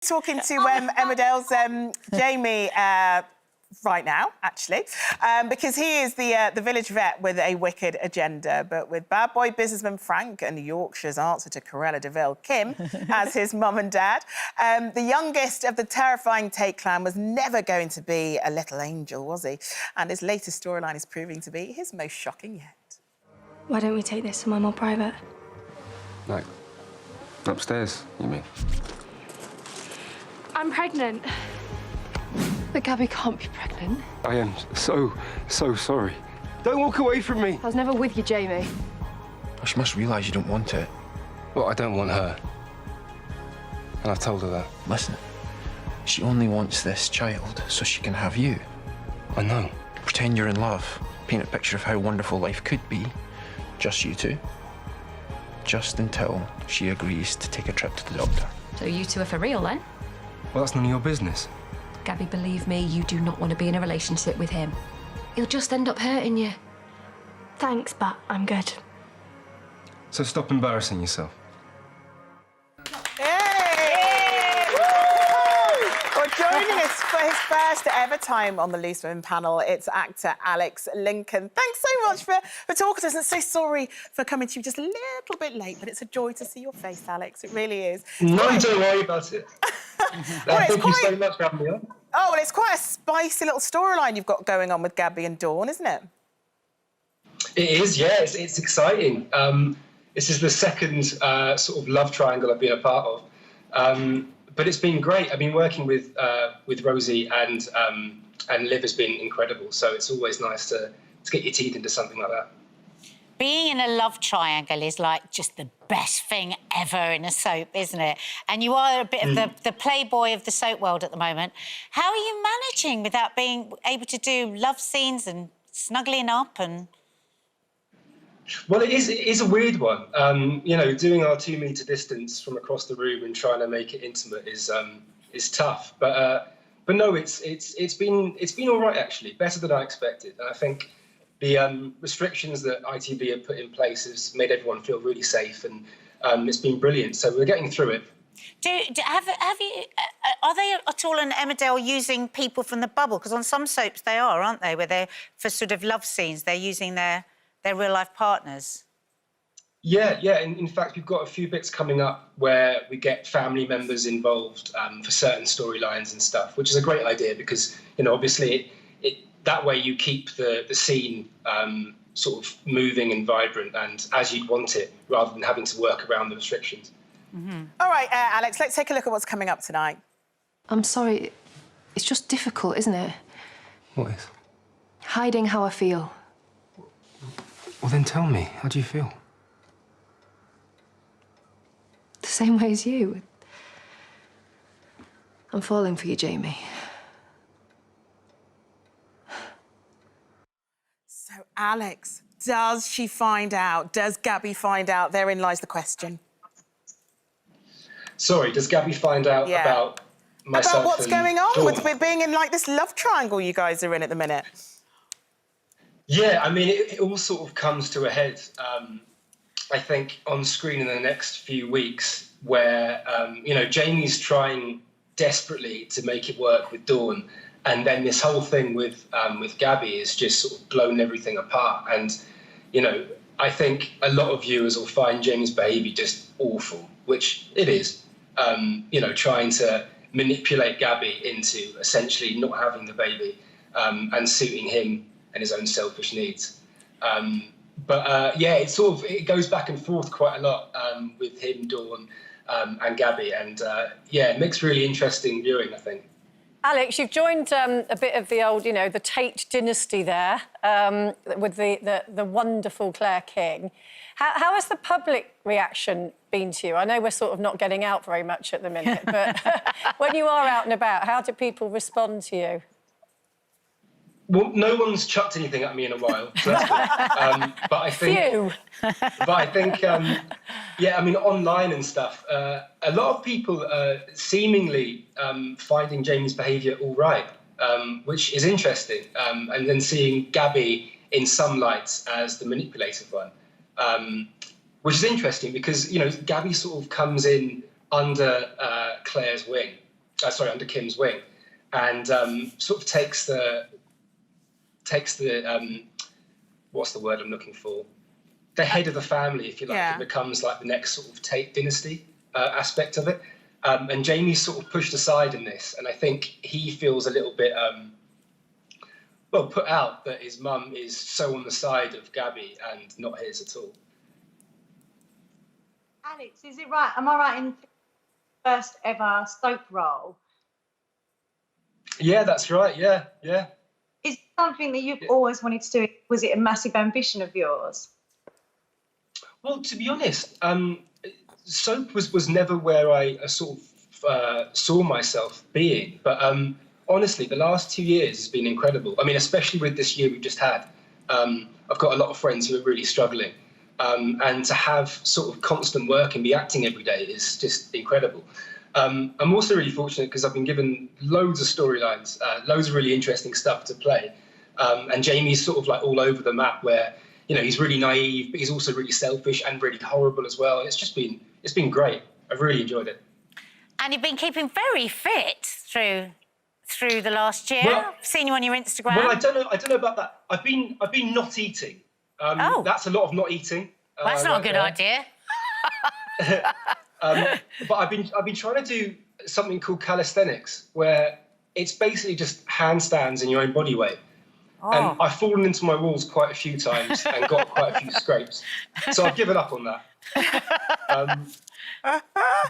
talking to Emmerdale's Jamie right now, actually, because he is the village vet with a wicked agenda. But with bad boy businessman Frank and Yorkshire's answer to Cruella de Vil, Kim, as his mum and dad, the youngest of the terrifying Tate clan was never going to be a little angel, was he? And his latest storyline is proving to be his most shocking yet. Why don't we take this somewhere more private? Like, upstairs, you mean? I'm pregnant. But Gabby can't be pregnant. I am so sorry. Don't walk away from me. I was never with you, Jamie. She must realise you don't want it. Well, I don't want her. And I've told her that. Listen, she only wants this child so she can have you. I know. Pretend you're in love. Paint a picture of how wonderful life could be. Just you two. Just until she agrees to take a trip to the doctor. So you two are for real, then? Well, that's none of your business. Gabby, believe me, you do not want to be in a relationship with him. He'll just end up hurting you. Thanks, but I'm good. So stop embarrassing yourself. Well, joining us for his first ever time on the Loose Women panel, it's actor Alex Lincoln. Thanks so much for talking to us, and so sorry for coming to you just a little bit late, but it's a joy to see your face, Alex. It really is. No, don't worry about it. Thank you so much for having me on. Oh, well, it's quite a spicy little storyline you've got going on with Gabby and Dawn, isn't it? It is, yeah. It's exciting. This is the second sort of love triangle I've been a part of. But it's been great. I've been working with Rosie and Liv has been incredible. So it's always nice to get your teeth into something like that. Being in a love triangle is like just the best thing ever in a soap, isn't it? And you are a bit of the playboy of the soap world at the moment. How are you managing without being able to do love scenes and snuggling up and... Well, it is a weird one. You know, doing our 2 metre distance from across the room and trying to make it intimate is tough. But no, it's been all right actually, better than I expected. And I think the restrictions that ITV have put in place has made everyone feel really safe, and it's been brilliant. So we're getting through it. Are they at all in Emmerdale using people from the bubble? Because on some soaps they are, aren't they? Where they're for sort of love scenes, they're using their real life partners. Yeah. In fact, we've got a few bits coming up where we get family members involved for certain storylines and stuff, which is a great idea because, you know, obviously that way you keep the scene sort of moving and vibrant and as you'd want it, rather than having to work around the restrictions. All right, Alex, let's take a look at what's coming up tonight. I'm sorry, it's just difficult, isn't it? What is? Hiding how I feel. Well, then tell me, how do you feel? The same way as you. I'm falling for you, Jamie. So, Alex, does she find out? Does Gabby find out? Therein lies the question. Sorry, does Gabby find out about myself? About what's going on Dawn? with being in, like, this love triangle you guys are in at the minute? Yeah, I mean, it all sort of comes to a head, I think, on screen in the next few weeks where, you know, Jamie's trying desperately to make it work with Dawn, and then this whole thing with Gabby is just sort of blown everything apart. And, you know, I think a lot of viewers will find Jamie's behaviour just awful, which it is, you know, trying to manipulate Gabby into essentially not having the baby and suiting him and his own selfish needs. Yeah, it goes back and forth quite a lot with him, Dawn, and Gabby, and yeah, it makes really interesting viewing, I think. Alex, you've joined a bit of the old, you know, the Tate dynasty there with the wonderful Claire King. How has the public reaction been to you? I know we're sort of not getting out very much at the minute, but when you are out and about, how do people respond to you? Well, no one's chucked anything at me in a while, so that's good. But I think, yeah, I mean, online and stuff, a lot of people seemingly finding Jamie's behaviour all right, which is interesting. And then seeing Gabby in some lights as the manipulative one, which is interesting because, you know, Gabby sort of comes in under Claire's wing. under Kim's wing, and sort of takes the what's the word I'm looking for? The head of the family, if you like. It becomes like the next sort of Tate dynasty aspect of it. And Jamie's sort of pushed aside in this, and I think he feels a little bit, put out that his mum is so on the side of Gabby and not his at all. Alex, is it right? Am I right in first ever Stoke role? Yeah, that's right. Yeah. Is it something that you've always wanted to do? Was it a massive ambition of yours? Well, to be honest, soap was never where I sort of saw myself being. But honestly, the last 2 years has been incredible. I mean, especially with this year we've just had. I've got a lot of friends who are really struggling. And to have sort of constant work and be acting every day is just incredible. I'm also really fortunate because I've been given loads of storylines, loads of really interesting stuff to play. And Jamie's sort of like all over the map where, he's really naive, but he's also really selfish and really horrible as well. And it's been great. I've really enjoyed it. And you've been keeping very fit through the last year. Well, I've seen you on your Instagram. Well, I don't know about that. I've been not eating. That's a lot of not eating. Well, that's not a good idea. But I've been trying to do something called calisthenics, where it's basically just handstands in your own body weight. And I've fallen into my walls quite a few times and got quite a few scrapes. So I've given up on that.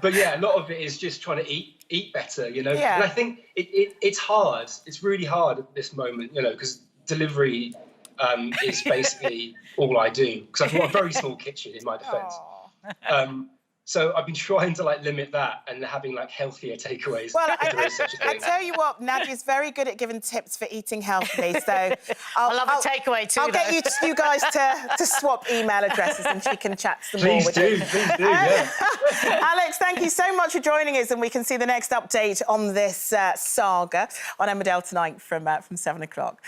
But yeah, a lot of it is just trying to eat better, And I think it's hard. It's really hard at this moment, because delivery is basically all I do. Because I've got a very small kitchen, in my defence. So I've been trying to limit that and having healthier takeaways. Well, I tell you what, Nadia's very good at giving tips for eating healthily. So I love a takeaway too. I'll get you guys to swap email addresses and she can chat some more with you. Please do, yeah. Alex, thank you so much for joining us, and we can see the next update on this saga on Emmerdale tonight from 7 o'clock.